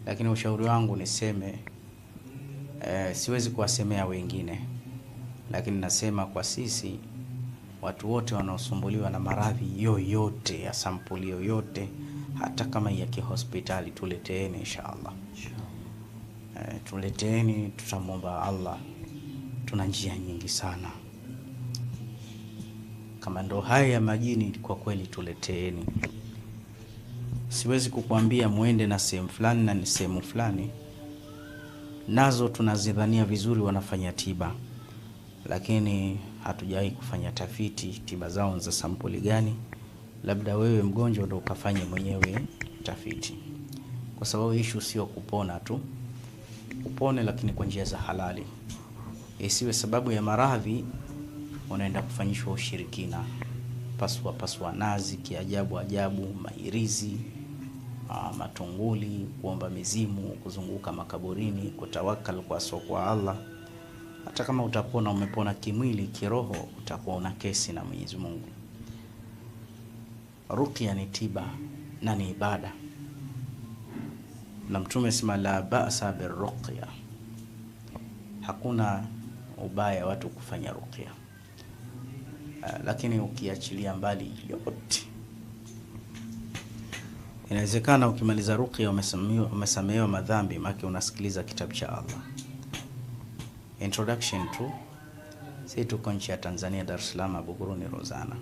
Lakini ushauri wangu niseme, siwezi kuwasemea wengine, lakini nasema kwa sisi watu wote wanaosumbuliwa na maradhi yoyote ya sampuli yoyote, hata kama ya kihospitali, tuleteeni inshallah. Tuleteeni, tutamwomba Allah. Tuna njia nyingi sana. Kama ndo haya ya majini, kwa kweli tuleteeni. Siwezi kukuambia muende na sehemu fulani na ni sehemu fulani, nazo tunazidhania vizuri wanafanya tiba, lakini hatujawahi kufanya tafiti tiba zao za sampuli gani. Labda wewe mgonjwa ndo ukafanye mwenyewe tafiti, kwa sababu issue sio kupona tu. Upone lakini kwa njia za halali, isiwe sababu ya maradhi unaenda kufanyishwa ushirikina, pasua nazi kiajabu ajabu, mairizi, matunguli, kuomba mizimu, kuzunguka makaburini, kutawakal kwa Allah. Hata kama utapona, umepona kimwili, kiroho utakuwa una kesi na Mwenyezi Mungu. Ruqya ni tiba na ni ibada, na Mtume sema la ba'sa birruqya, hakuna ubaya watu kufanya ruqya. Lakini ukiachilia mbali yote, inawezekana ukimaliza ruqya umesamehewa madhambi, maki unasikiliza kitabu cha Allah. Introduction tu. Sisi tuko nchi ya Tanzania, Dar es Salaam, Buguruni, Rozana.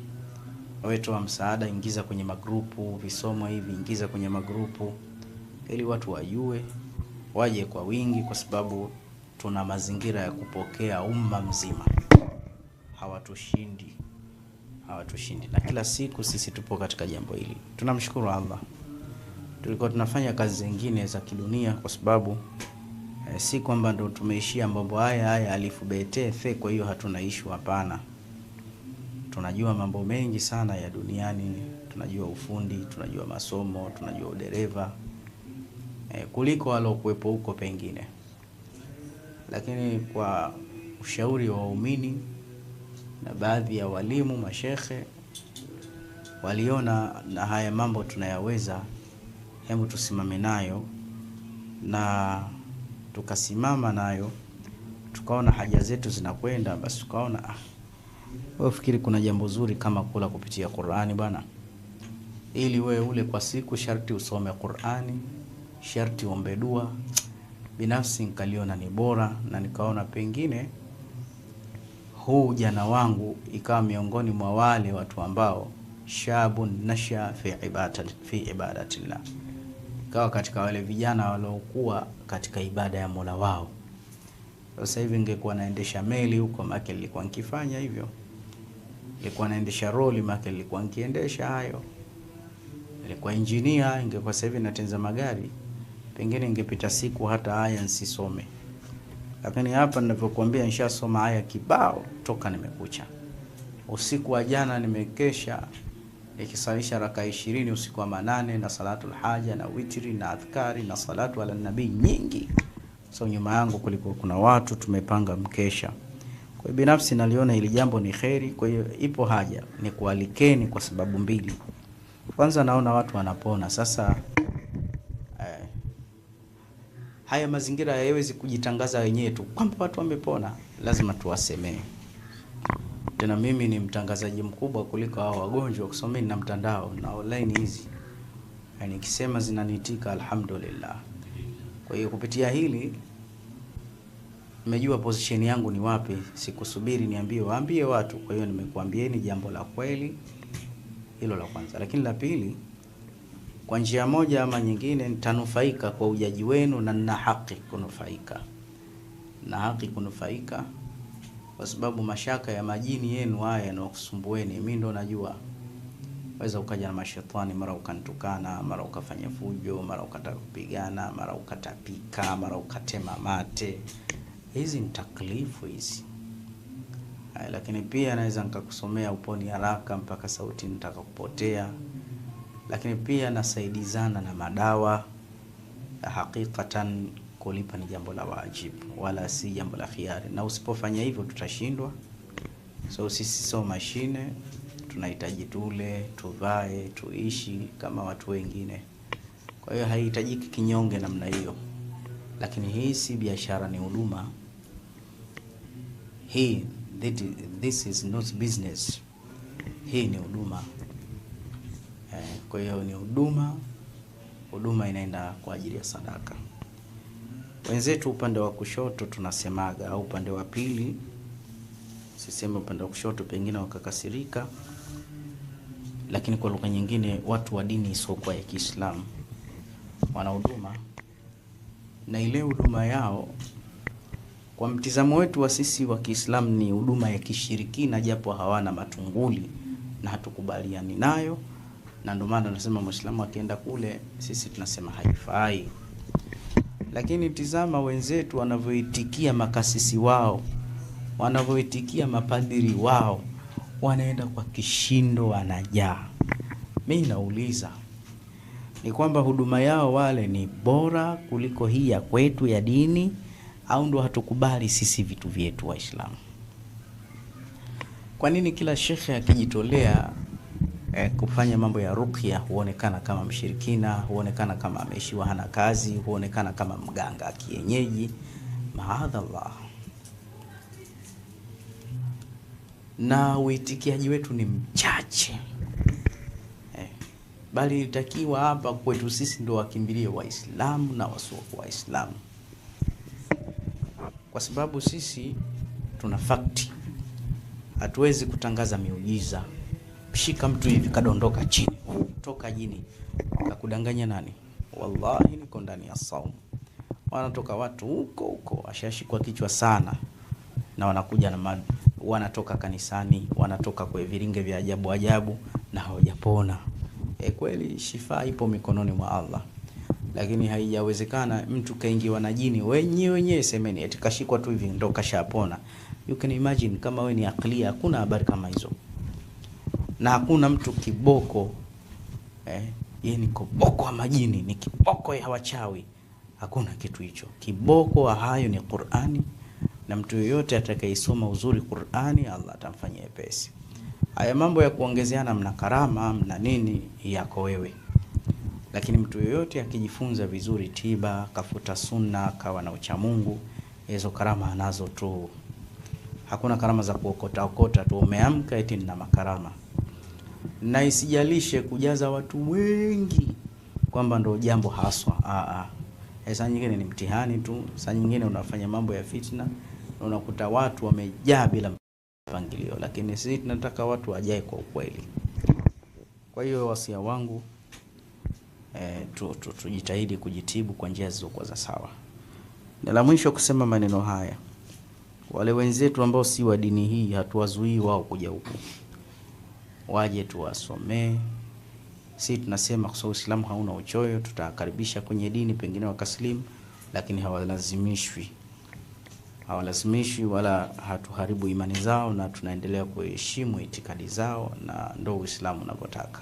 Wewe toa msaada, ingiza kwenye magrupu, visomo hivi ingiza kwenye magrupu, ili watu wajue, waje kwa wingi, kwa sababu tuna mazingira ya kupokea umma mzima. Hawatushindi. Na kila siku sisi tupo katika jambo hili. Tunamshukuru Allah. Tulikuwa tunafanya kazi zingine za kidunia, kwa sababu si kwamba ndo tumeishia mambo haya alifu bete fe, kwa hiyo hatuna issue, hapana. Tunajua mambo mengi sana ya duniani, tunajua ufundi, tunajua masomo, tunajua udereva, kuliko walokuwepo huko pengine. Lakini kwa ushauri wa waumini na baadhi ya walimu, mashekhe, waliona na haya mambo tunayaweza, hebu tusimame nayo, na tukasimama nayo, tukaona haja zetu zinakwenda, basi tukaona wewe fikiri kuna jambo zuri kama kula kupitia Qur'ani bwana. Ili wewe ule kwa siku sharti usome Qur'ani, sharti uombe dua. Binafsi nikaliona ni bora, na nikaona pengine huu jana wangu ikawa miongoni mwa wale watu ambao shabun nasha fi ibadatillah, ikawa katika wale vijana waliokuwa katika ibada ya Mola wao. Sasa hivi ningekuwa naendesha meli huko, maki nilikuwa nikifanya hivyo. Nilikuwa naendesha roli, maki nilikuwa nikiendesha hayo. Nilikuwa engineer, ingekuwa sasa hivi natenza magari, pengine ingepita siku hata aya nsisome. Lakini hapa ninavyokuambia nishasoma aya kibao toka nimekucha. Usiku wa jana nimekesha nikisalisha raka 20 usiku wa manane, na salatul haja na witri na adhkari na salatu ala nabii nyingi. So nyuma yangu kulikuwa kuna watu tumepanga mkesha. Kwa hiyo binafsi naliona hili jambo ni kheri. Kwa hiyo ipo haja ni kualikeni kwa sababu mbili. Kwanza, naona watu wanapona. Sasa haya mazingira hayawezi kujitangaza wenyewe tu kwamba watu wamepona, lazima tuwasemee. Tena mimi ni mtangazaji mkubwa kuliko hao wagonjwa, kusomeni na mtandao na online hizi. Yani nikisema zinanitika, alhamdulillah. Kwa hiyo kupitia hili nimejua position yangu ni wapi, sikusubiri niambie waambie watu. Kwa hiyo nimekuambieni jambo la kweli, hilo la kwanza. Lakini la pili, kwa njia moja ama nyingine nitanufaika kwa ujaji wenu, na nina haki kunufaika, kwa sababu mashaka ya majini yenu haya yanayokusumbueni, mimi ndo najua. Waweza ukaja na mashetani, mara ukanitukana, mara ukafanya fujo, mara ukataka kupigana, mara ukatapika, mara ukatema mate. Hizi ni taklifu hizi. Lakini pia naweza nikakusomea uponi haraka mpaka sauti nitaka kupotea. Lakini pia nasaidizana na madawa. Hakikatan kulipa ni jambo la wajibu, wala si jambo la khiari. Na usipofanya hivyo tutashindwa. So sisi sio mashine, tunahitaji tule, tuvae, tuishi kama watu wengine. Kwa hiyo haihitajiki kinyonge namna hiyo. Lakini hii si biashara, ni huduma. This is not business. Hii ni huduma. Kwa hiyo ni huduma. Huduma inaenda kwa ajili ya sadaka. Wenzetu upande wa kushoto tunasemaga, au upande wa pili, siseme upande wa kushoto pengine wakakasirika, lakini kwa lugha nyingine watu wa dini isiyokuwa ya Kiislamu wana huduma, na ile huduma yao kwa mtizamo wetu wa sisi wa Kiislamu ni huduma ya kishirikina, japo hawana matunguli na hatukubaliani nayo, na ndio maana tunasema Muislamu akienda kule sisi tunasema haifai. Lakini tizama wenzetu wanavyoitikia makasisi wao, wanavyoitikia mapadiri wao, wanaenda kwa kishindo, wanajaa. Mimi nauliza, ni kwamba huduma yao wale ni bora kuliko hii ya kwetu ya dini, au ndo hatukubali sisi vitu vyetu Waislamu? Kwa nini kila shekhe akijitolea kufanya mambo ya ruqya huonekana kama mshirikina, huonekana kama ameishiwa hana kazi, huonekana kama mganga kienyeji? Maadhallah. Na uitikiaji wetu ni mchache. Bali itakiwa hapa kwetu sisi ndio wakimbilie Waislamu na wasiokuwa Waislamu, kwa sababu sisi tuna fakti. Hatuwezi kutangaza miujiza. Shika mtu hivi kadondoka chini, toka jini, kakudanganya nani? Wallahi niko ndani ya saumu. Wanatoka watu huko ashashikwa kichwa sana, na wanakuja na wanatoka kanisani, wanatoka kwa viringe vya ajabu na hawajapona. Kweli shifa ipo mikononi mwa Allah, lakini haijawezekana mtu kaingiwa na jini wenyewe semeni eti kashikwa tu hivi ndo kashapona. You can imagine kama wewe ni aklia, hakuna habari kama hizo. Na hakuna mtu kiboko yeye ni kiboko wa majini, ni kiboko ya wachawi. Hakuna kitu hicho. Kiboko wa hayo ni Qur'ani, na mtu yoyote atakayesoma uzuri Qur'ani Allah atamfanyia pesi. Haya mambo ya kuongezeana mna karama mna nini yako wewe, lakini mtu yoyote akijifunza vizuri tiba, kafuta sunna, kawa na ucha Mungu, hizo karama anazo tu. Hakuna karama za kuokota tu umeamka eti nina makarama. Na isijalishe kujaza watu wengi kwamba ndo jambo haswa. Saa nyingine ni mtihani tu, saa nyingine unafanya mambo ya fitna, unakuta watu wamejaa bila mpangilio, lakini sisi tunataka watu wajae kwa ukweli. Kwa hiyo wasia wangu tujitahidi kujitibu kwa njia zilizokuwa za sawa. Na la mwisho kusema maneno haya, wale wenzetu ambao si wa dini hii hatuwazuii wao kuja huku, waje tuwasomee. Sisi tunasema kwa sababu Uislamu hauna uchoyo, tutakaribisha kwenye dini, pengine wakaslimu, lakini hawalazimishwi wala hatuharibu imani zao, na tunaendelea kuheshimu itikadi zao, na ndio Uislamu unavyotaka.